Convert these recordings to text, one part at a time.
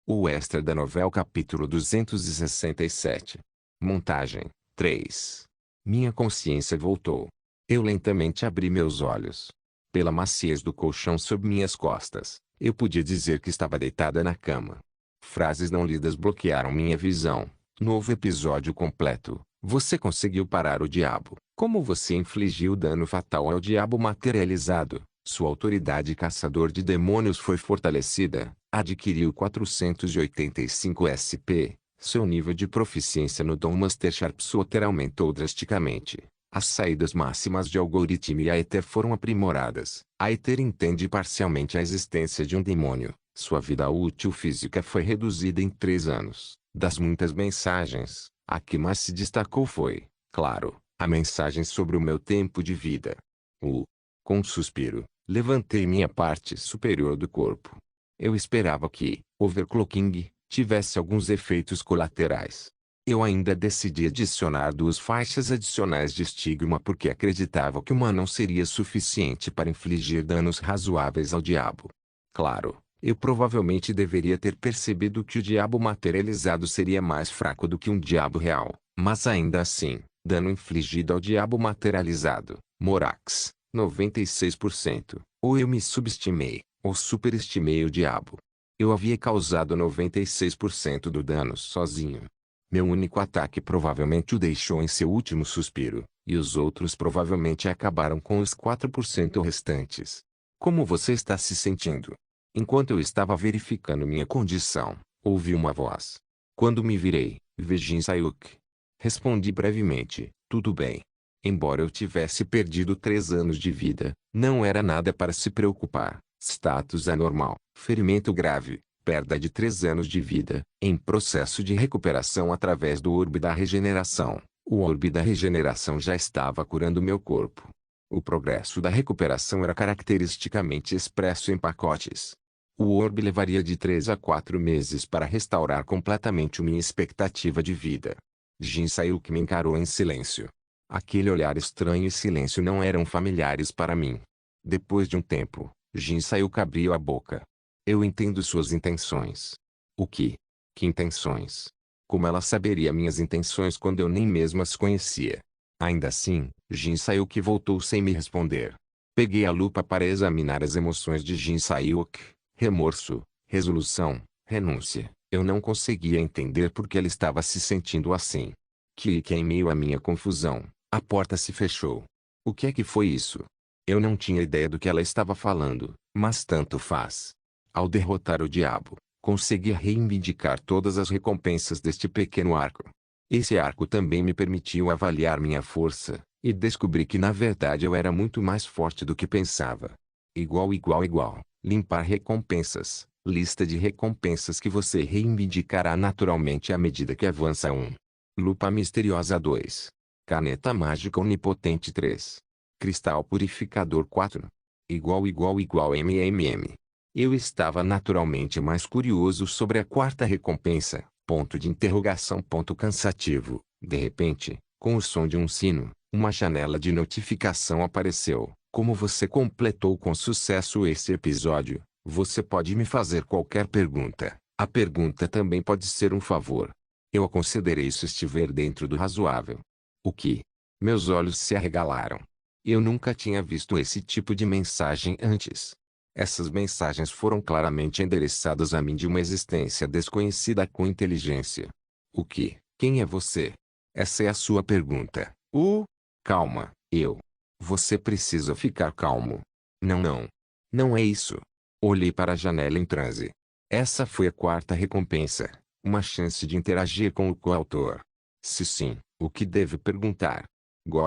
O extra da novela capítulo 267. Montagem 3. Minha consciência voltou. Eu lentamente abri meus olhos. Pela maciez do colchão sob minhas costas, eu podia dizer que estava deitada na cama. Frases não lidas bloquearam minha visão. Novo episódio completo. Você conseguiu parar o diabo. Como você infligiu dano fatal ao diabo materializado? Sua autoridade caçador de demônios foi fortalecida. Adquiriu 485 SP. Seu nível de proficiência no Dom Master Sharpshooter aumentou drasticamente. As saídas máximas de algoritmo e Aether foram aprimoradas. Aether entende parcialmente a existência de um demônio. Sua vida útil física foi reduzida em 3 anos. Das muitas mensagens, a que mais se destacou foi, claro, a mensagem sobre o meu tempo de vida. Com um suspiro, levantei minha parte superior do corpo. Eu esperava que, overclocking, tivesse alguns efeitos colaterais. Eu ainda decidi adicionar 2 faixas adicionais de estigma porque acreditava que uma não seria suficiente para infligir danos razoáveis ao diabo. Claro, eu provavelmente deveria ter percebido que o diabo materializado seria mais fraco do que um diabo real, mas ainda assim, dano infligido ao diabo materializado, Morax, 96%. Ou eu me subestimei, ou superestimei o diabo. Eu havia causado 96% do dano sozinho. Meu único ataque provavelmente o deixou em seu último suspiro, e os outros provavelmente acabaram com os 4% restantes. Como você está se sentindo? Enquanto eu estava verificando minha condição, ouvi uma voz. Quando me virei, vi Jin Sayuk. Respondi brevemente, tudo bem. Embora eu tivesse perdido 3 anos de vida, não era nada para se preocupar. Status anormal, ferimento grave, perda de 3 anos de vida, em processo de recuperação através do orbe da regeneração. O orbe da regeneração já estava curando meu corpo. O progresso da recuperação era caracteristicamente expresso em pacotes. O orbe levaria de 3 a 4 meses para restaurar completamente minha expectativa de vida. Jin Sayuk me encarou em silêncio. Aquele olhar estranho e silêncio não eram familiares para mim. Depois de um tempo, Jin Sayuk abriu a boca. Eu entendo suas intenções. O que? Que intenções? Como ela saberia minhas intenções quando eu nem mesmo as conhecia? Ainda assim, Jin Sayuk voltou sem me responder. Peguei a lupa para examinar as emoções de Jin Sayuk. Remorso, resolução, renúncia. Eu não conseguia entender por que ela estava se sentindo assim. Que em meio à minha confusão, a porta se fechou. O que é que foi isso? Eu não tinha ideia do que ela estava falando, mas tanto faz. Ao derrotar o diabo, consegui reivindicar todas as recompensas deste pequeno arco. Esse arco também me permitiu avaliar minha força, e descobri que na verdade eu era muito mais forte do que pensava. Igual. Limpar recompensas. Lista de recompensas que você reivindicará naturalmente à medida que avança 1. Lupa misteriosa 2. Caneta mágica onipotente 3. Cristal purificador 4. MMM. Eu estava naturalmente mais curioso sobre a 4ª recompensa, ponto de interrogação. Cansativo. De repente, com o som de um sino, uma janela de notificação apareceu. Como você completou com sucesso este episódio, você pode me fazer qualquer pergunta. A pergunta também pode ser um favor. Eu a concederei se estiver dentro do razoável. O que? Meus olhos se arregalaram. Eu nunca tinha visto esse tipo de mensagem antes. Essas mensagens foram claramente endereçadas a mim de uma existência desconhecida com inteligência. O que? Quem é você? Essa é a sua pergunta. Calma, Você precisa ficar calmo. Não. Não é isso. Olhei para a janela em transe. Essa foi a 4ª recompensa. Uma chance de interagir com o coautor. Se sim, o que devo perguntar?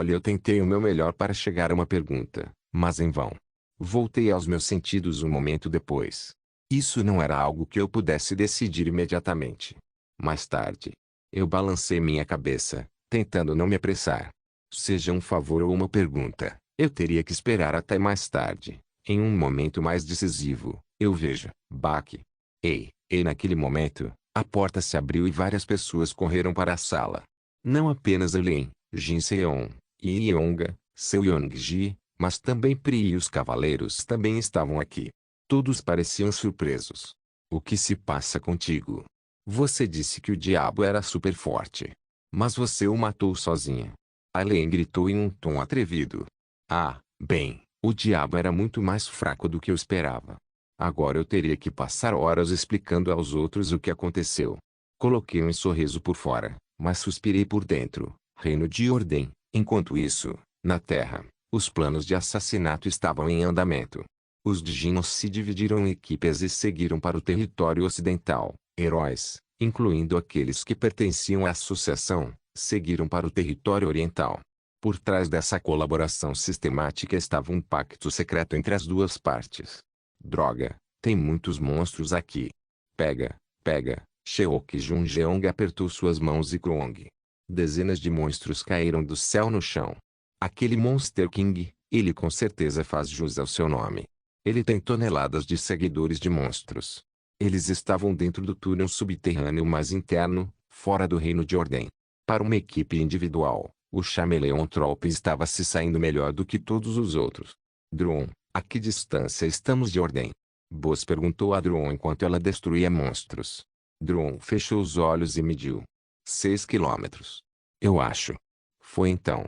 Eu tentei o meu melhor para chegar a uma pergunta, mas em vão. Voltei aos meus sentidos um momento depois. Isso não era algo que eu pudesse decidir imediatamente. Mais tarde, eu balancei minha cabeça, tentando não me apressar. Seja um favor ou uma pergunta, eu teria que esperar até mais tarde. Em um momento mais decisivo, eu vejo, Baki. E naquele momento, a porta se abriu e várias pessoas correram para a sala. Não apenas Elen, Jin Seon, e Yonga, Seuyong-ji, mas também Pri e os cavaleiros também estavam aqui. Todos pareciam surpresos. O que se passa contigo? Você disse que o diabo era super forte. Mas você o matou sozinha. Aileen gritou em um tom atrevido. Ah, bem, o diabo era muito mais fraco do que eu esperava. Agora eu teria que passar horas explicando aos outros o que aconteceu. Coloquei um sorriso por fora, mas suspirei por dentro. Reino de Ordem. Enquanto isso, na Terra, os planos de assassinato estavam em andamento. Os Djinns se dividiram em equipes e seguiram para o território ocidental. Heróis, incluindo aqueles que pertenciam à associação, seguiram para o território oriental. Por trás dessa colaboração sistemática estava um pacto secreto entre as duas partes. Droga, tem muitos monstros aqui. Pega, pega. Sheok Junjeong apertou suas mãos e Krong. Dezenas de monstros caíram do céu no chão. Aquele Monster King, ele com certeza faz jus ao seu nome. Ele tem toneladas de seguidores de monstros. Eles estavam dentro do túnel subterrâneo mais interno, fora do Reino de Ordem. Para uma equipe individual, o Chameleon Troop estava se saindo melhor do que todos os outros. Dron, a que distância estamos de Ordem? Boss perguntou a Dron enquanto ela destruía monstros. Dron fechou os olhos e mediu. 6 quilômetros. Eu acho. Foi então.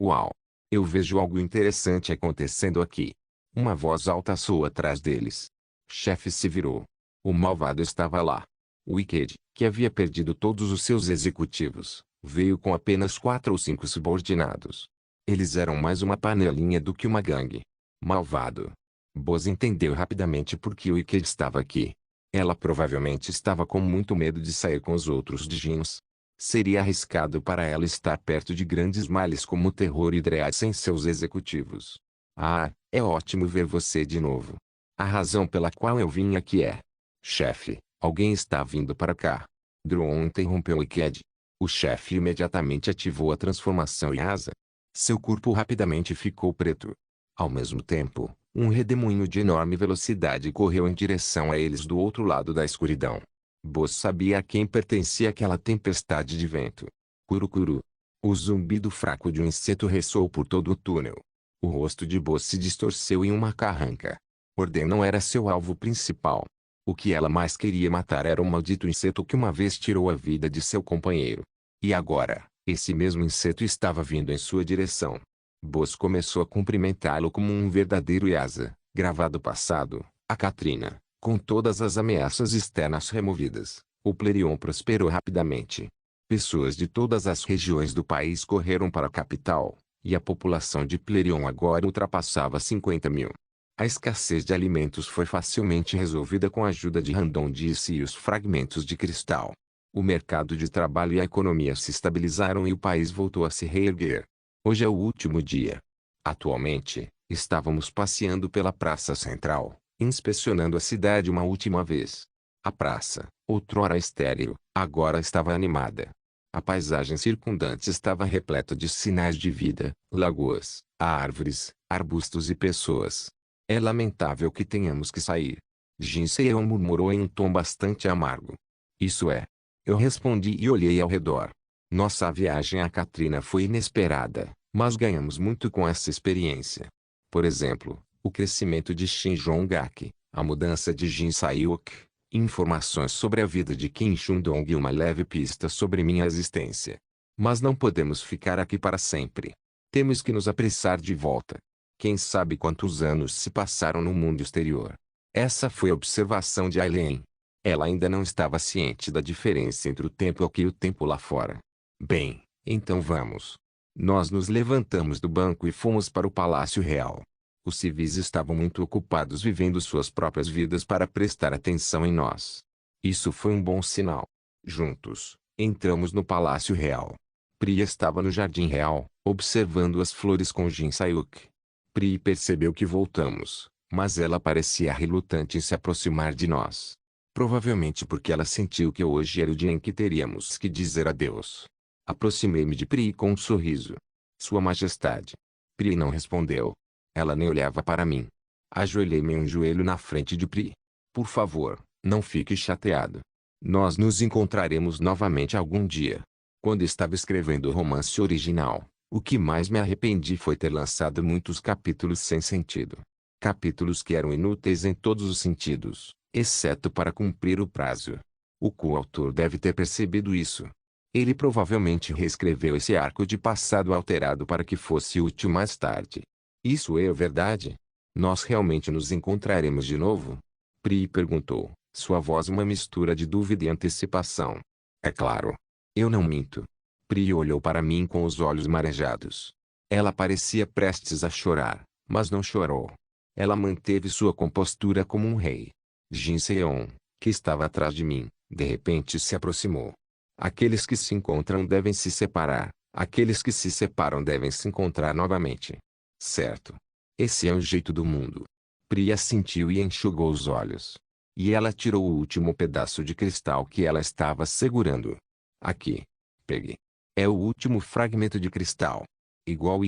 Uau! Eu vejo algo interessante acontecendo aqui. Uma voz alta soou atrás deles. O chefe se virou. O malvado estava lá. Wicked, que havia perdido todos os seus executivos, veio com apenas 4 ou 5 subordinados. Eles eram mais uma panelinha do que uma gangue. Malvado. Boz entendeu rapidamente por que Wicked estava aqui. Ela provavelmente estava com muito medo de sair com os outros Djinns. Seria arriscado para ela estar perto de grandes males como o Terror e Dread sem seus executivos. Ah, é ótimo ver você de novo. A razão pela qual eu vim aqui é... Chefe, alguém está vindo para cá. Dron interrompeu Wicked. O chefe imediatamente ativou a transformação em asa. Seu corpo rapidamente ficou preto. Ao mesmo tempo, um redemoinho de enorme velocidade correu em direção a eles do outro lado da escuridão. Boss sabia a quem pertencia aquela tempestade de vento. Curukuru. O zumbido fraco de um inseto ressoou por todo o túnel. O rosto de Boss se distorceu em uma carranca. Ordem não era seu alvo principal. O que ela mais queria matar era o maldito inseto que uma vez tirou a vida de seu companheiro. E agora, esse mesmo inseto estava vindo em sua direção. Boss começou a cumprimentá-lo como um verdadeiro Yasa, gravado passado, a Katrina. Com todas as ameaças externas removidas, o Plerion prosperou rapidamente. Pessoas de todas as regiões do país correram para a capital, e a população de Plerion agora ultrapassava 50 mil. A escassez de alimentos foi facilmente resolvida com a ajuda de Randon Disse e os fragmentos de cristal. O mercado de trabalho e a economia se estabilizaram e o país voltou a se reerguer. Hoje é o último dia. Atualmente, estávamos passeando pela praça central, inspecionando a cidade uma última vez. A praça, outrora estéril, agora estava animada. A paisagem circundante estava repleta de sinais de vida, lagoas, árvores, arbustos e pessoas. É lamentável que tenhamos que sair. Jin Seon murmurou em um tom bastante amargo. Isso é. Eu respondi e olhei ao redor. Nossa viagem a Katrina foi inesperada, mas ganhamos muito com essa experiência. Por exemplo, o crescimento de Shin Jong-ak, a mudança de Jin Sayuk, informações sobre a vida de Kim Chun-dong e uma leve pista sobre minha existência. Mas não podemos ficar aqui para sempre. Temos que nos apressar de volta. Quem sabe quantos anos se passaram no mundo exterior. Essa foi a observação de Aileen. Ela ainda não estava ciente da diferença entre o tempo aqui e o tempo lá fora. Bem, então vamos. Nós nos levantamos do banco e fomos para o Palácio Real. Os civis estavam muito ocupados vivendo suas próprias vidas para prestar atenção em nós. Isso foi um bom sinal. Juntos, entramos no Palácio Real. Priya estava no Jardim Real, observando as flores com Jin Sayuk. Pri percebeu que voltamos, mas ela parecia relutante em se aproximar de nós. Provavelmente porque ela sentiu que hoje era o dia em que teríamos que dizer adeus. Aproximei-me de Pri com um sorriso. Sua Majestade. Pri não respondeu. Ela nem olhava para mim. Ajoelhei-me em um joelho na frente de Pri. Por favor, não fique chateado. Nós nos encontraremos novamente algum dia. Quando estava escrevendo o romance original, o que mais me arrependi foi ter lançado muitos capítulos sem sentido. Capítulos que eram inúteis em todos os sentidos. exceto para cumprir o prazo. O coautor deve ter percebido isso. Ele provavelmente reescreveu esse arco de passado alterado para que fosse útil mais tarde. Isso é verdade? Nós realmente nos encontraremos de novo? Pri perguntou, sua voz uma mistura de dúvida e antecipação. É claro. Eu não minto. Pri olhou para mim com os olhos marejados. Ela parecia prestes a chorar, mas não chorou. Ela manteve sua compostura como um rei. Jin Seon, que estava atrás de mim, de repente se aproximou. Aqueles que se encontram devem se separar. Aqueles que se separam devem se encontrar novamente. Certo. Esse é o jeito do mundo. Pri assentiu e enxugou os olhos. E ela tirou o último pedaço de cristal que ela estava segurando. Aqui. Pegue. É o último fragmento de cristal. Igual.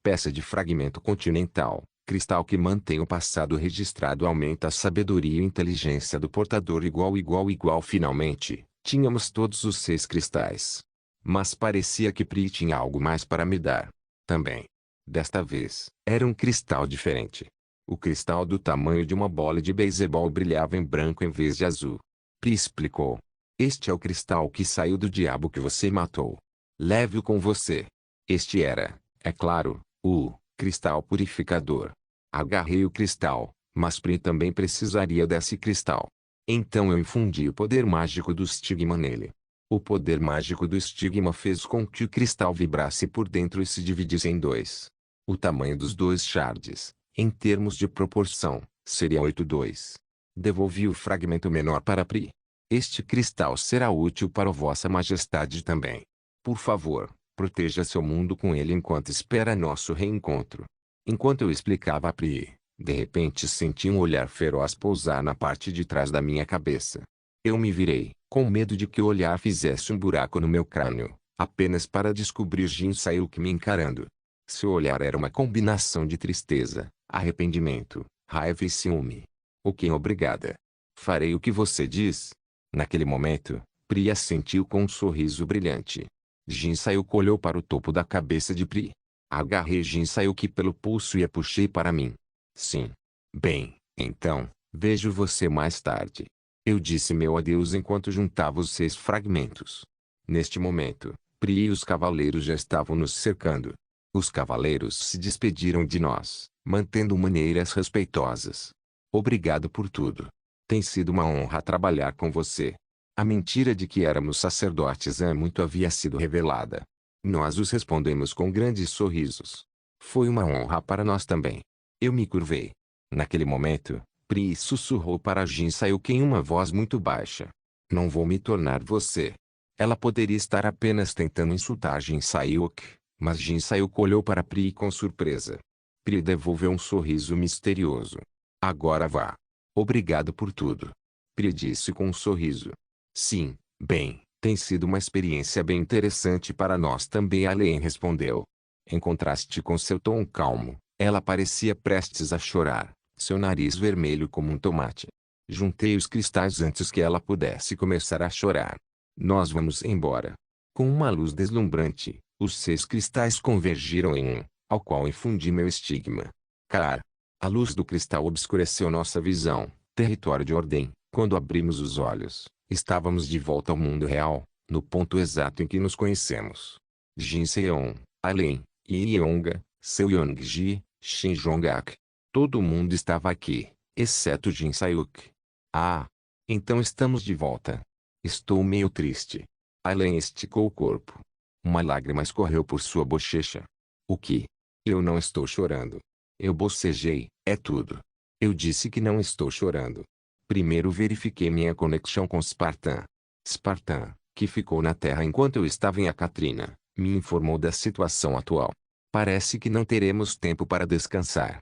Peça de fragmento continental. Cristal que mantém o passado registrado aumenta a sabedoria e inteligência do portador igual. Finalmente, tínhamos todos os 6 cristais. Mas parecia que Pri tinha algo mais para me dar. Também. Desta vez, era um cristal diferente. O cristal do tamanho de uma bola de beisebol brilhava em branco em vez de azul. Pri explicou. Este é o cristal que saiu do diabo que você matou. Leve-o com você. Este era, é claro, o cristal purificador. Agarrei o cristal, mas Pri também precisaria desse cristal. Então eu infundi o poder mágico do estigma nele. O poder mágico do estigma fez com que o cristal vibrasse por dentro e se dividisse em 2. O tamanho dos 2 shards, em termos de proporção, seria 8:2. Devolvi o fragmento menor para Pri. Este cristal será útil para Vossa Majestade também. Por favor, proteja seu mundo com ele enquanto espera nosso reencontro. Enquanto eu explicava a Pri, de repente senti um olhar feroz pousar na parte de trás da minha cabeça. Eu me virei, com medo de que o olhar fizesse um buraco no meu crânio, apenas para descobrir Jin Sayuk me encarando. Seu olhar era uma combinação de tristeza, arrependimento, raiva e ciúme. Ok, obrigada. Farei o que você diz. Naquele momento, Pri assentiu com um sorriso brilhante. Jin Sayuk olhou para o topo da cabeça de Pri. Agarrei Jin Sayuk pelo pulso e a puxei para mim. Sim. Bem, então, vejo você mais tarde. Eu disse meu adeus enquanto juntava os 6 fragmentos. Neste momento, Pri e os cavaleiros já estavam nos cercando. Os cavaleiros se despediram de nós, mantendo maneiras respeitosas. Obrigado por tudo. Tem sido uma honra trabalhar com você. A mentira de que éramos sacerdotes há muito havia sido revelada. Nós os respondemos com grandes sorrisos. Foi uma honra para nós também. Eu me curvei. Naquele momento, Pri sussurrou para Jin Sayuk em uma voz muito baixa. Não vou me tornar você. Ela poderia estar apenas tentando insultar Jin Sayuk, mas Jin Sayuk olhou para Pri com surpresa. Pri devolveu um sorriso misterioso. Agora vá. Obrigado por tudo. Pri disse com um sorriso. Sim, bem, tem sido uma experiência bem interessante para nós também, Alien respondeu. Em contraste com seu tom calmo, ela parecia prestes a chorar, seu nariz vermelho como um tomate. Juntei os cristais antes que ela pudesse começar a chorar. Nós vamos embora. Com uma luz deslumbrante, os 6 cristais convergiram em um, ao qual infundi meu estigma. Car. A luz do cristal obscureceu nossa visão, território de ordem. Quando abrimos os olhos, estávamos de volta ao mundo real, no ponto exato em que nos conhecemos. Jin Seon, Alien, Yonga, Seuyong-ji, Shin Jong-ak. Todo mundo estava aqui, exceto Jin Sayuk. Ah! Então estamos de volta. Estou meio triste. Alien esticou o corpo. Uma lágrima escorreu por sua bochecha. O que? Eu não estou chorando. Eu bocejei, é tudo. Eu disse que não estou chorando. Primeiro verifiquei minha conexão com Spartan. Spartan, que ficou na Terra enquanto eu estava em Acatrina, me informou da situação atual. Parece que não teremos tempo para descansar.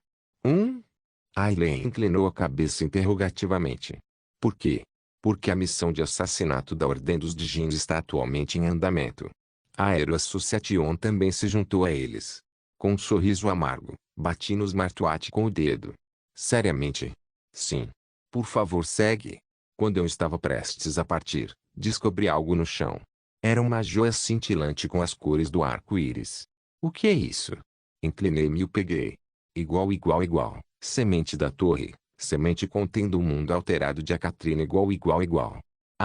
Aileen inclinou a cabeça interrogativamente. Por quê? Porque a missão de assassinato da Ordem dos Djinns está atualmente em andamento. A Aero Association também se juntou a eles. Com um sorriso amargo, bati no smartwatch com o dedo. Seriamente? Sim. Por favor, segue. Quando eu estava prestes a partir, descobri algo no chão. Era uma joia cintilante com as cores do arco-íris. O que é isso? Inclinei-me e o peguei. Igual. Semente da torre, Semente contendo um mundo alterado de Acatrina igual igual igual.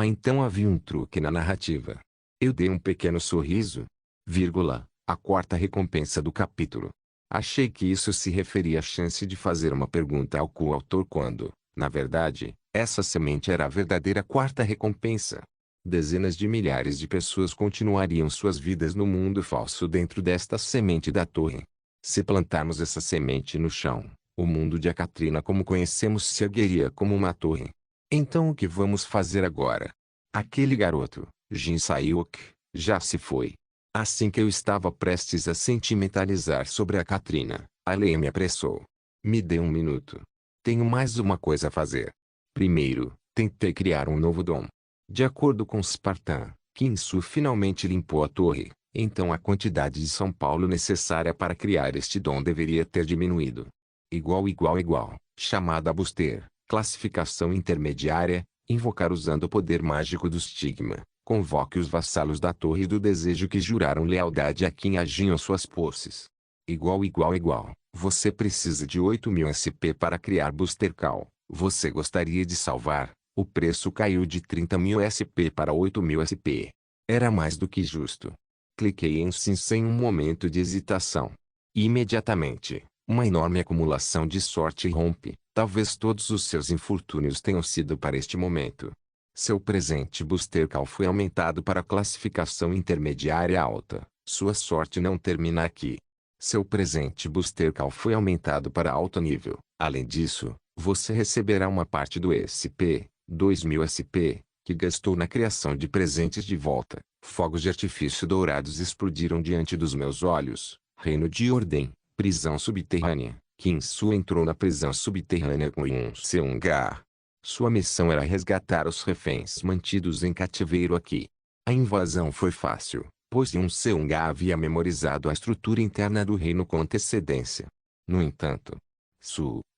Então havia um truque na narrativa. Eu dei um pequeno sorriso. Vírgula, a quarta recompensa do capítulo. Achei que isso se referia à chance de fazer uma pergunta ao coautor quando, na verdade, essa semente era a verdadeira quarta recompensa. Dezenas de milhares de pessoas continuariam suas vidas no mundo falso dentro desta semente da torre. Se plantarmos essa semente no chão, o mundo de Acatrina como conhecemos se ergueria como uma torre. Então o que vamos fazer agora? Aquele garoto, Jin Sayuk, já se foi. Assim que eu estava prestes a sentimentalizar sobre a Katrina, a lei me apressou. Me dê um minuto. Tenho mais uma coisa a fazer. Primeiro, tentei criar um novo dom. De acordo com Spartan, Kinsu finalmente limpou a torre, então a quantidade de São Paulo necessária para criar este dom deveria ter diminuído. Igual igual igual, chamada Booster, classificação intermediária, invocar usando o poder mágico do estigma. Convoque os vassalos da Torre do Desejo que juraram lealdade a quem agiam suas posses. Igual igual igual, você precisa de 8.000 SP para criar Booster Call. Você gostaria de salvar? O preço caiu de 30.000 SP para 8.000 SP. Era mais do que justo. Cliquei em sim sem um momento de hesitação. Imediatamente, uma enorme acumulação de sorte rompe. Talvez todos os seus infortúnios tenham sido para este momento. Seu presente Booster Call foi aumentado para a classificação intermediária alta. Sua sorte não termina aqui. Seu presente Booster Call foi aumentado para alto nível. Além disso, você receberá uma parte do SP, 2.000 SP, que gastou na criação de presentes de volta. Fogos de artifício dourados explodiram diante dos meus olhos. Reino de Ordem, prisão subterrânea. Kinsu entrou na prisão subterrânea com Yun Seung-ga. Sua missão era resgatar os reféns mantidos em cativeiro aqui. A invasão foi fácil, pois Yun Seung-ga havia memorizado a estrutura interna do reino com antecedência. No entanto,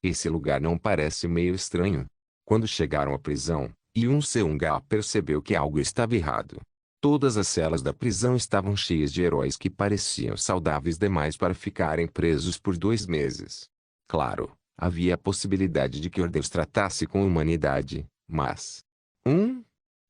esse lugar não parece meio estranho. Quando chegaram à prisão, Yun Seung-ga percebeu que algo estava errado. Todas as celas da prisão estavam cheias de heróis que pareciam saudáveis demais para ficarem presos por 2 meses. Claro, havia a possibilidade de que Ordem os tratasse com humanidade, mas...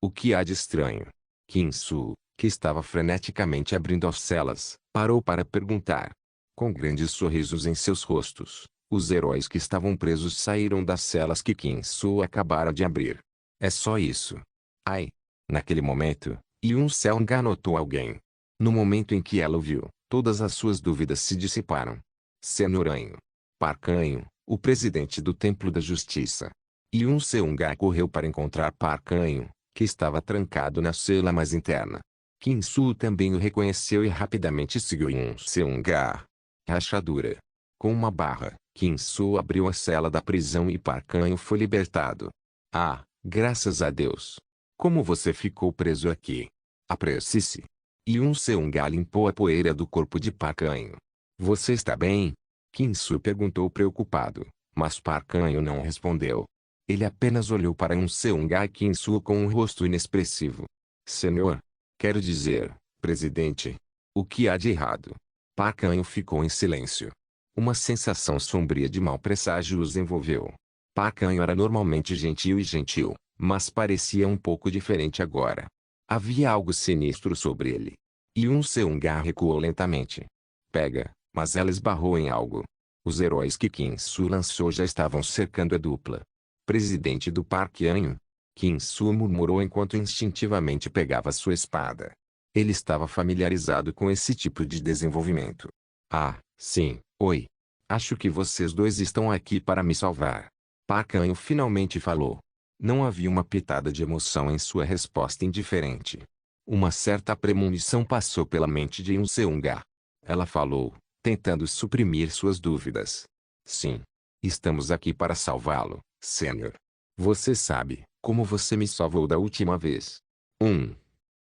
O que há de estranho? Kinsu, que estava freneticamente abrindo as celas, parou para perguntar. Com grandes sorrisos em seus rostos, os heróis que estavam presos saíram das celas que Kinsu acabara de abrir. É só isso. Ai! Naquele momento, Yun Seung-ga notou alguém. No momento em que ela o viu, todas as suas dúvidas se dissiparam. Senhoranho. Parcanho, o presidente do Templo da Justiça. Yun Seung-ga correu para encontrar Parcanho, que estava trancado na cela mais interna. Kinsu também o reconheceu e rapidamente seguiu Yun Seung-ga. Rachadura. Com uma barra, Kinsu abriu a cela da prisão e Parcanho foi libertado. Ah, graças a Deus. Como você ficou preso aqui? Apresse-se. Yun Seung-ga limpou a poeira do corpo de Parcanho. Você está bem? Kinsu perguntou preocupado, mas Parcanho não respondeu. Ele apenas olhou para Yun Seung-ga e Kinsu com um rosto inexpressivo. Senhor. Quero dizer, presidente. O que há de errado? Parcanho ficou em silêncio. Uma sensação sombria de mau presságio os envolveu. Parcanho era normalmente gentil, mas parecia um pouco diferente agora. Havia algo sinistro sobre ele. Yun Seung-ga recuou lentamente. Pega, mas ela esbarrou em algo. Os heróis que Kinsu lançou já estavam cercando a dupla. Presidente do Parcanho? Kinsu murmurou enquanto instintivamente pegava sua espada. Ele estava familiarizado com esse tipo de desenvolvimento. Ah, sim, oi. Acho que vocês dois estão aqui para me salvar. Parcanho finalmente falou. Não havia uma pitada de emoção em sua resposta indiferente. Uma certa premonição passou pela mente de Yun Seung-ga. Ela falou, tentando suprimir suas dúvidas. Sim. Estamos aqui para salvá-lo, Sênior. Você sabe, como você me salvou da última vez.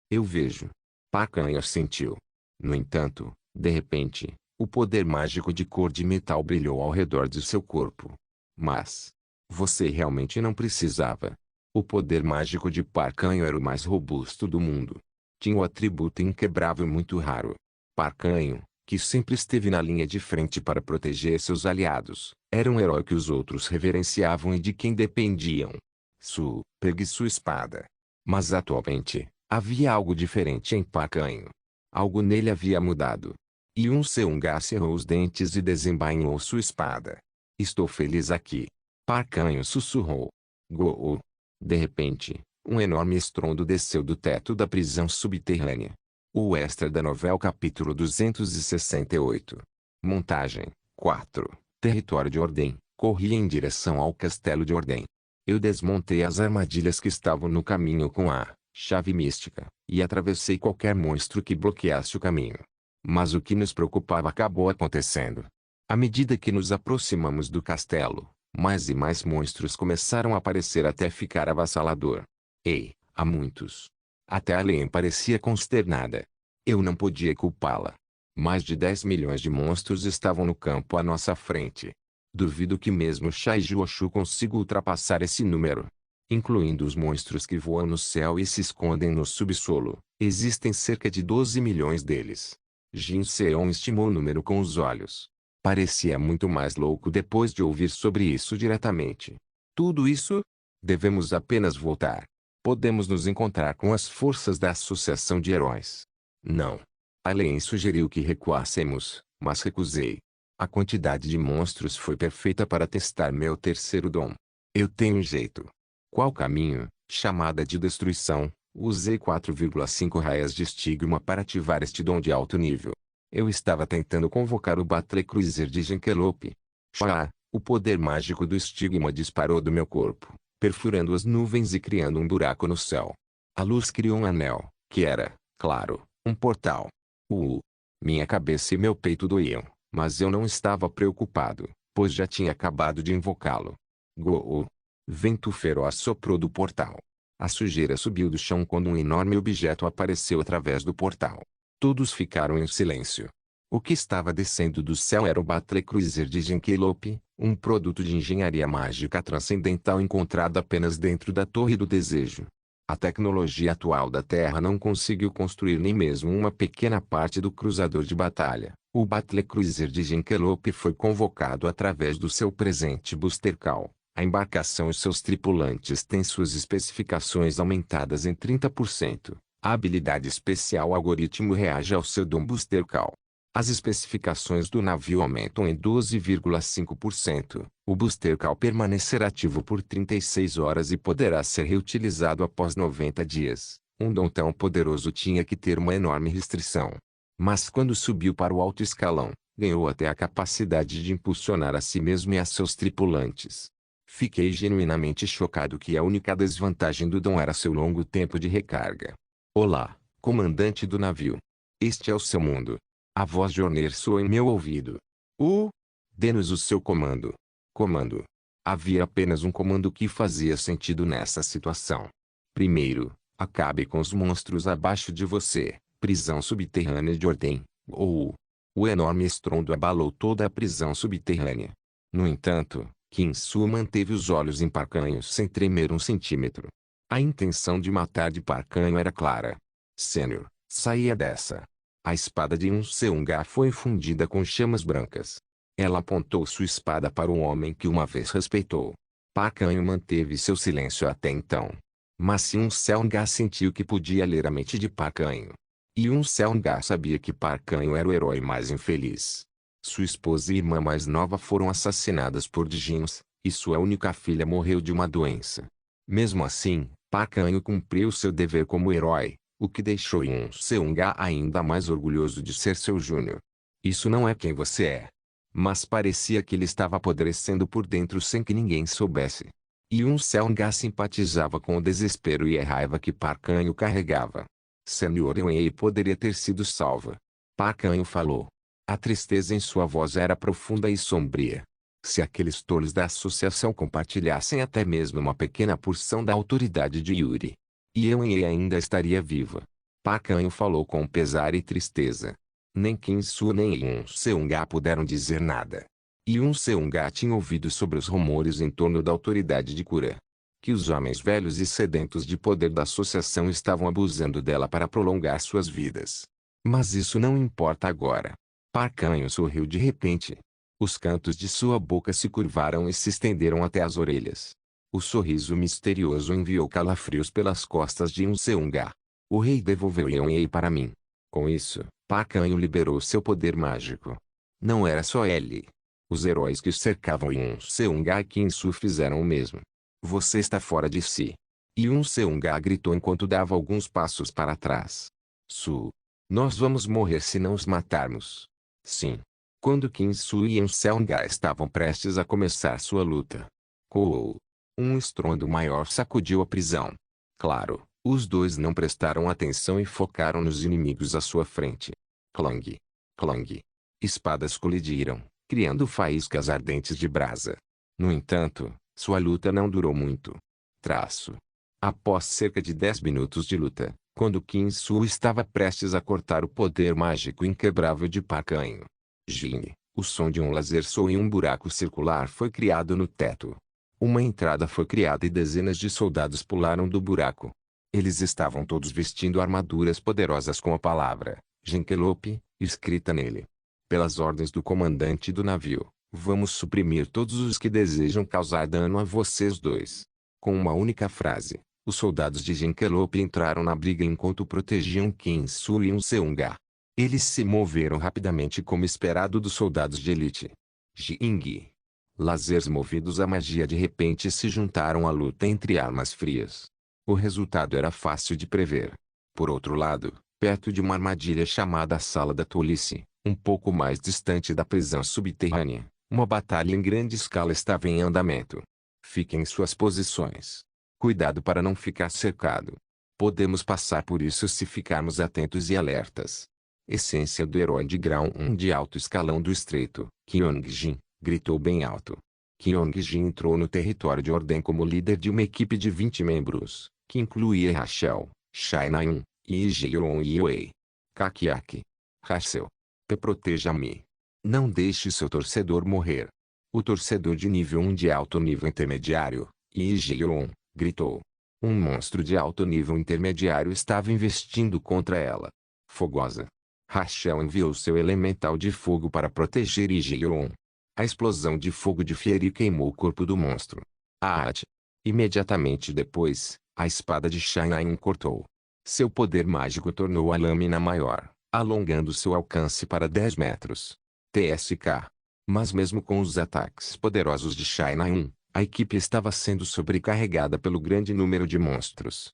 Eu vejo. Parcanho assentiu. No entanto, de repente, o poder mágico de cor de metal brilhou ao redor de seu corpo. Mas... você realmente não precisava. O poder mágico de Parcanho era o mais robusto do mundo. Tinha o atributo inquebrável muito raro. Parcanho, que sempre esteve na linha de frente para proteger seus aliados, era um herói que os outros reverenciavam e de quem dependiam. Pegue sua espada. Mas atualmente, havia algo diferente em Park Han. Algo nele havia mudado. Seung-ga cerrou os dentes e desembainhou sua espada. Estou feliz aqui. Park Han sussurrou. Go! De repente, um enorme estrondo desceu do teto da prisão subterrânea. O extra da novela capítulo 268. Montagem 4. Território de Ordem. Corri em direção ao castelo de Ordem. Eu desmontei as armadilhas que estavam no caminho com a chave mística, e atravessei qualquer monstro que bloqueasse o caminho. Mas o que nos preocupava acabou acontecendo. À medida que nos aproximamos do castelo, mais e mais monstros começaram a aparecer até ficar avassalador. Ei, há muitos. Até a Len parecia consternada. Eu não podia culpá-la. Mais de 10 milhões de monstros estavam no campo à nossa frente. Duvido que mesmo Shai Juoshu consiga ultrapassar esse número. Incluindo os monstros que voam no céu e se escondem no subsolo, existem cerca de 12 milhões deles. Jin Seon estimou o número com os olhos. Parecia muito mais louco depois de ouvir sobre isso diretamente. Tudo isso? Devemos apenas voltar. Podemos nos encontrar com as forças da Associação de Heróis. Não. Alien sugeriu que recuássemos, mas recusei. A quantidade de monstros foi perfeita para testar meu terceiro dom. Eu tenho um jeito. Qual caminho? Chamada de destruição. Usei 4,5 raias de estigma para ativar este dom de alto nível. Eu estava tentando convocar o Battlecruiser de Genkelope. O poder mágico do estigma disparou do meu corpo, perfurando as nuvens e criando um buraco no céu. A luz criou um anel, que era, claro, um portal. Minha cabeça e meu peito doíam, mas eu não estava preocupado, pois já tinha acabado de invocá-lo. Vento feroz soprou do portal. A sujeira subiu do chão quando um enorme objeto apareceu através do portal. Todos ficaram em silêncio. O que estava descendo do céu era o Battlecruiser de Genkelope, um produto de engenharia mágica transcendental encontrado apenas dentro da Torre do Desejo. A tecnologia atual da Terra não conseguiu construir nem mesmo uma pequena parte do cruzador de batalha. O Battlecruiser de Genkelope foi convocado através do seu presente Booster Call. A embarcação e seus tripulantes têm suas especificações aumentadas em 30%. A habilidade especial algoritmo reage ao seu dom Booster Call. As especificações do navio aumentam em 12,5%. O Booster Call permanecerá ativo por 36 horas e poderá ser reutilizado após 90 dias. Um dom tão poderoso tinha que ter uma enorme restrição. Mas quando subiu para o alto escalão, ganhou até a capacidade de impulsionar a si mesmo e a seus tripulantes. Fiquei genuinamente chocado que a única desvantagem do dom era seu longo tempo de recarga. Olá, comandante do navio. Este é o seu mundo. A voz de Orner soou em meu ouvido. Dê-nos o seu comando. Comando. Havia apenas um comando que fazia sentido nessa situação. Primeiro, acabe com os monstros abaixo de você, prisão subterrânea de Ordem. O enorme estrondo abalou toda a prisão subterrânea. No entanto, Kinsu manteve os olhos em Parcanho sem tremer um centímetro. A intenção de matar de Parcanho era clara. Sênior, saia dessa. A espada de Seung-ga foi fundida com chamas brancas. Ela apontou sua espada para o homem que uma vez respeitou. Parcanho manteve seu silêncio até então. Mas Seung-ga sentiu que podia ler a mente de Parcanho. Seung-ga sabia que Parcanho era o herói mais infeliz. Sua esposa e irmã mais nova foram assassinadas por Djinns, e sua única filha morreu de uma doença. Mesmo assim, Parcanho cumpriu seu dever como herói, o que deixou Seung-ga ainda mais orgulhoso de ser seu júnior. Isso não é quem você é. Mas parecia que ele estava apodrecendo por dentro sem que ninguém soubesse. Seung-ga simpatizava com o desespero e a raiva que Parcanho carregava. Senhor Eun poderia ter sido salva. Parcanho falou. A tristeza em sua voz era profunda e sombria. Se aqueles tolos da associação compartilhassem até mesmo uma pequena porção da autoridade de Yuri, Eun ainda estaria viva. Parcanho falou com pesar e tristeza. Nem Kinsu nem Seung-ga puderam dizer nada. Seung-ga tinha ouvido sobre os rumores em torno da autoridade de cura. Que os homens velhos e sedentos de poder da associação estavam abusando dela para prolongar suas vidas. Mas isso não importa agora. Parcanho sorriu de repente. Os cantos de sua boca se curvaram e se estenderam até as orelhas. O sorriso misterioso enviou calafrios pelas costas de Unseunga. O rei devolveu Yeon-ei para mim. Com isso, Parcanho liberou seu poder mágico. Não era só ele. Os heróis que cercavam Unseunga e Kinsu fizeram o mesmo. Você está fora de si. Unseunga gritou enquanto dava alguns passos para trás. Nós vamos morrer se não os matarmos. Sim. Quando Kinsu e Unseunga estavam prestes a começar sua luta. Coou. Um estrondo maior sacudiu a prisão. Claro, os dois não prestaram atenção e focaram nos inimigos à sua frente. Clang. Clang. Espadas colidiram, criando faíscas ardentes de brasa. No entanto, sua luta não durou muito. Após cerca de 10 minutos de luta, quando Kinsu estava prestes a cortar o poder mágico inquebrável de Parcanho. Jing, o som de um laser soou e um buraco circular foi criado no teto. Uma entrada foi criada e dezenas de soldados pularam do buraco. Eles estavam todos vestindo armaduras poderosas com a palavra Jinkelope escrita nele. Pelas ordens do comandante do navio, vamos suprimir todos os que desejam causar dano a vocês dois. Com uma única frase, os soldados de Jinkelope entraram na briga enquanto protegiam Kinsu e Unseunga. Eles se moveram rapidamente como esperado dos soldados de elite. Jing. Lasers movidos à magia de repente se juntaram à luta entre armas frias. O resultado era fácil de prever. Por outro lado, perto de uma armadilha chamada Sala da Tolice, um pouco mais distante da prisão subterrânea, uma batalha em grande escala estava em andamento. Fiquem em suas posições. Cuidado para não ficar cercado. Podemos passar por isso se ficarmos atentos e alertas. Essência do herói de grau 1 de alto escalão do estreito, Kyongjin, gritou bem alto. Kyongjin entrou no território de Ordem como líder de uma equipe de 20 membros, que incluía Rachel, Shai Na-eun, e Jeon Yue. Kakiaki. Rachel. Proteja-me. Não deixe seu torcedor morrer. O torcedor de nível 1 de alto nível intermediário, Jeon, gritou. Um monstro de alto nível intermediário estava investindo contra ela. Fogosa. Rachel enviou seu elemental de fogo para proteger Jeon. A explosão de fogo de Fieri queimou o corpo do monstro. Imediatamente depois, a espada de Shai Na-eun cortou. Seu poder mágico tornou a lâmina maior, alongando seu alcance para 10 metros. TSK. Mas mesmo com os ataques poderosos de Shai Na-eun, a equipe estava sendo sobrecarregada pelo grande número de monstros.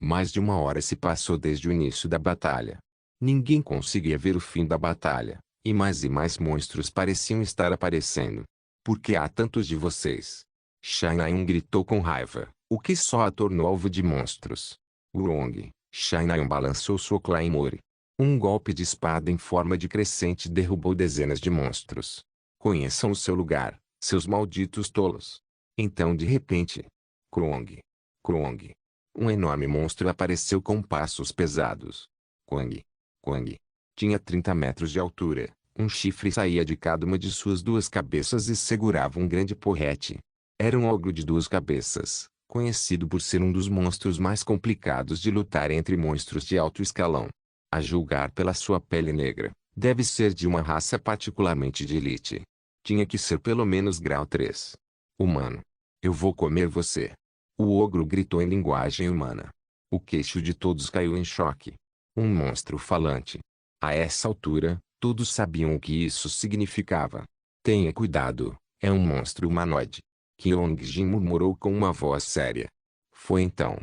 Mais de uma hora se passou desde o início da batalha. Ninguém conseguia ver o fim da batalha. E mais monstros pareciam estar aparecendo. Por que há tantos de vocês? Shai Na-eun gritou com raiva, o que só a tornou alvo de monstros. Wrong. Shai Na-eun balançou sua Claymore. Um golpe de espada em forma de crescente derrubou dezenas de monstros. Conheçam o seu lugar, seus malditos tolos. Então de repente... Krong. Krong. Um enorme monstro apareceu com passos pesados. Kwang. Kwang. Tinha 30 metros de altura, um chifre saía de cada uma de suas duas cabeças e segurava um grande porrete. Era um ogro de duas cabeças, conhecido por ser um dos monstros mais complicados de lutar entre monstros de alto escalão. A julgar pela sua pele negra, deve ser de uma raça particularmente de elite. Tinha que ser pelo menos grau 3. Humano. Eu vou comer você. O ogro gritou em linguagem humana. O queixo de todos caiu em choque. Um monstro falante. A essa altura, todos sabiam o que isso significava. Tenha cuidado, é um monstro humanoide. Kyongjin murmurou com uma voz séria. Foi então.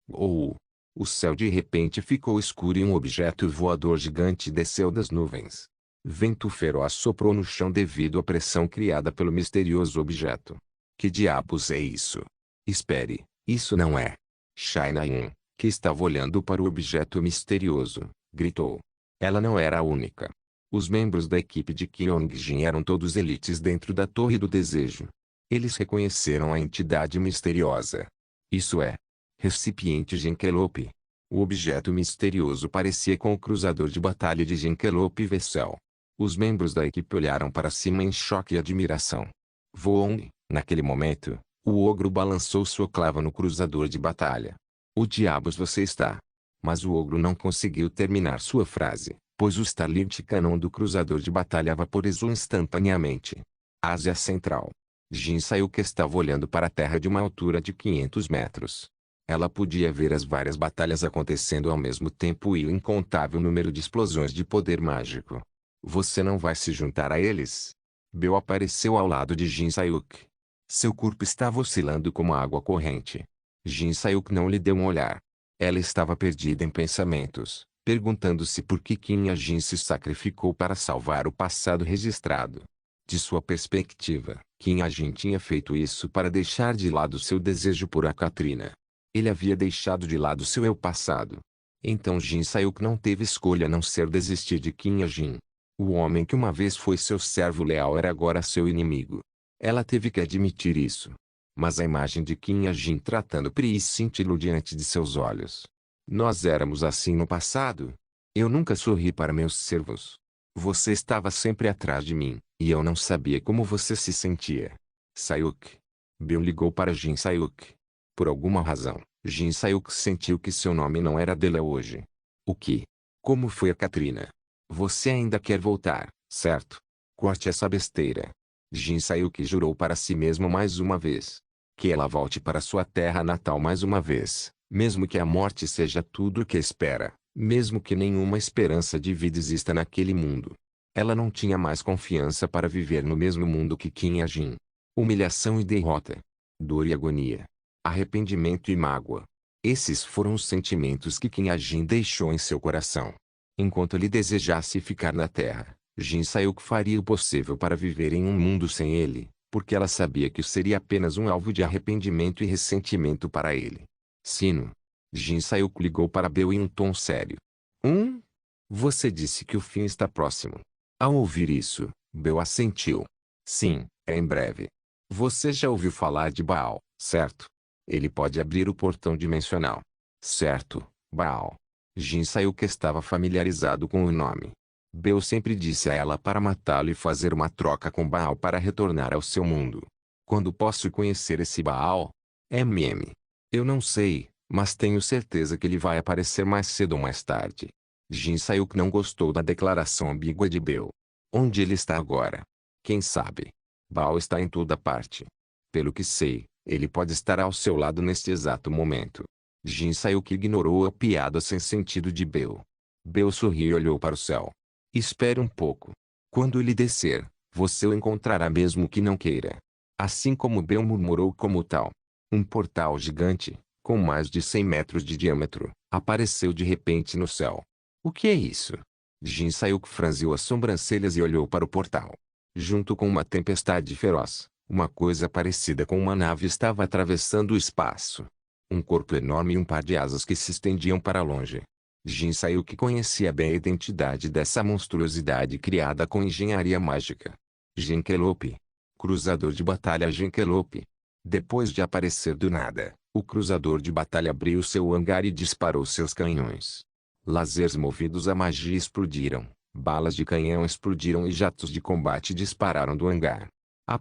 O céu de repente ficou escuro e um objeto voador gigante desceu das nuvens. Vento feroz soprou no chão devido à pressão criada pelo misterioso objeto. Que diabos é isso? Espere, isso não é. Shai Na-eun, que estava olhando para o objeto misterioso, gritou. Ela não era a única. Os membros da equipe de Kyongjin eram todos elites dentro da Torre do Desejo. Eles reconheceram a entidade misteriosa. Isso é. Recipiente Jinkelope. O objeto misterioso parecia com o cruzador de batalha de Jinkelope Vessel. Os membros da equipe olharam para cima em choque e admiração. Voong, naquele momento, o ogro balançou sua clava no cruzador de batalha. O diabos você está? Mas o ogro não conseguiu terminar sua frase, pois o Starlit Cannon do cruzador de batalha vaporizou instantaneamente. Ásia Central. Jin Sayuki estava olhando para a Terra de uma altura de 500 metros. Ela podia ver as várias batalhas acontecendo ao mesmo tempo e o incontável número de explosões de poder mágico. Você não vai se juntar a eles? Bell apareceu ao lado de Jin Sayuki. Seu corpo estava oscilando como a água corrente. Jin Sayuki não lhe deu um olhar. Ela estava perdida em pensamentos, perguntando-se por que Qin Jin se sacrificou para salvar o passado registrado. De sua perspectiva, Qin Jin tinha feito isso para deixar de lado seu desejo por a Katrina. Ele havia deixado de lado seu eu passado. Então Jin Sayuki não teve escolha a não ser desistir de Qin Jin. O homem que uma vez foi seu servo leal era agora seu inimigo. Ela teve que admitir isso. Mas a imagem de Qin Jin tratando Pri cintilou diante de seus olhos. Nós éramos assim no passado. Eu nunca sorri para meus servos. Você estava sempre atrás de mim, e eu não sabia como você se sentia. Sayuki. Bell ligou para Jin Sayuki. Por alguma razão, Jin Sayuki sentiu que seu nome não era dela hoje. O que? Como foi a Katrina? Você ainda quer voltar, certo? Corte essa besteira. Jin Sayuki jurou para si mesmo mais uma vez. Que ela volte para sua terra natal mais uma vez, mesmo que a morte seja tudo o que espera, mesmo que nenhuma esperança de vida exista naquele mundo. Ela não tinha mais confiança para viver no mesmo mundo que Qin Jin. Humilhação e derrota. Dor e agonia. Arrependimento e mágoa. Esses foram os sentimentos que Qin Jin deixou em seu coração. Enquanto ele desejasse ficar na Terra, Jin Sayuki faria o possível para viver em um mundo sem ele, porque ela sabia que seria apenas um alvo de arrependimento e ressentimento para ele. Sino. Jin Sayuki ligou para Bell em um tom sério. Você disse que o fim está próximo. Ao ouvir isso, Bell assentiu. Sim, é em breve. Você já ouviu falar de Baal, certo? Ele pode abrir o portão dimensional. Certo, Baal. Jin Sayuki estava familiarizado com o nome. Bell sempre disse a ela para matá-lo e fazer uma troca com Baal para retornar ao seu mundo. Quando posso conhecer esse Baal? Eu não sei, mas tenho certeza que ele vai aparecer mais cedo ou mais tarde. Jin Sayuki não gostou da declaração ambígua de Bell. Onde ele está agora? Quem sabe? Baal está em toda parte. Pelo que sei, ele pode estar ao seu lado neste exato momento. Jin Sayuki ignorou a piada sem sentido de Bell. Bell sorriu e olhou para o céu. Espere um pouco. Quando ele descer, você o encontrará mesmo que não queira. Assim como Bell murmurou como tal. Um portal gigante, com mais de 100 metros de diâmetro, apareceu de repente no céu. O que é isso? Jin Sayuki franziu as sobrancelhas e olhou para o portal. Junto com uma tempestade feroz, uma coisa parecida com uma nave estava atravessando o espaço. Um corpo enorme e um par de asas que se estendiam para longe. Jin Sayuki conhecia bem a identidade dessa monstruosidade criada com engenharia mágica. Genkelope. Cruzador de batalha Genkelope. Depois de aparecer do nada, o cruzador de batalha abriu seu hangar e disparou seus canhões. Lasers movidos a magia explodiram, balas de canhão explodiram e jatos de combate dispararam do hangar.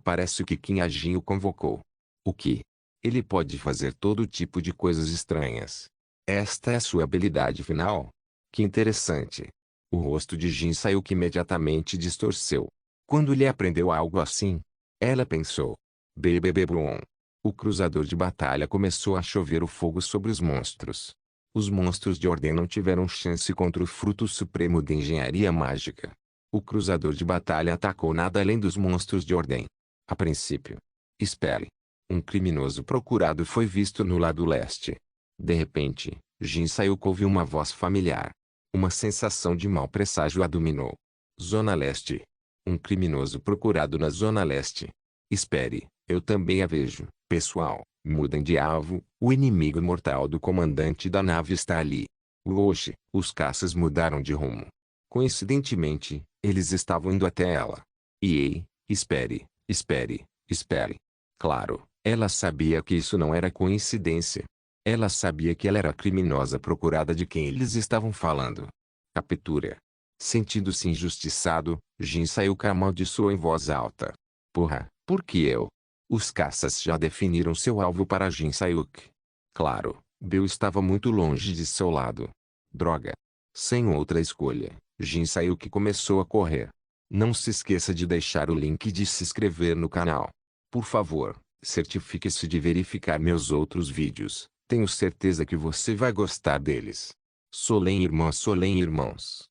Parece que Qin Jin o convocou. O que? Ele pode fazer todo tipo de coisas estranhas. Esta é a sua habilidade final? Que interessante. O rosto de Jin Sayuki imediatamente distorceu. Quando ele aprendeu algo assim? Ela pensou. Bebebebum. O cruzador de batalha começou a chover o fogo sobre os monstros. Os monstros de ordem não tiveram chance contra o fruto supremo de engenharia mágica. O cruzador de batalha atacou nada além dos monstros de ordem. A princípio. Espere. Um criminoso procurado foi visto no lado leste. De repente, Jin Sayuki ouviu uma voz familiar. Uma sensação de mau presságio a dominou. Zona Leste. Um criminoso procurado na Zona Leste. Espere, eu também a vejo, pessoal. Mudem de alvo, o inimigo mortal do comandante da nave está ali. Oxe, os caças mudaram de rumo. Coincidentemente, eles estavam indo até ela. Ei, espere, espere, espere. Claro, ela sabia que isso não era coincidência. Ela sabia que ela era a criminosa procurada de quem eles estavam falando. Captura. Sentindo-se injustiçado, Jin Sayuki amaldiçoou em voz alta. Porra, por que eu? Os caças já definiram seu alvo para Jin Sayuki. Claro, Bell estava muito longe de seu lado. Droga. Sem outra escolha, Jin saiu que começou a correr. Não se esqueça de deixar o link e de se inscrever no canal. Por favor, certifique-se de verificar meus outros vídeos. Tenho certeza que você vai gostar deles. Solen irmãos.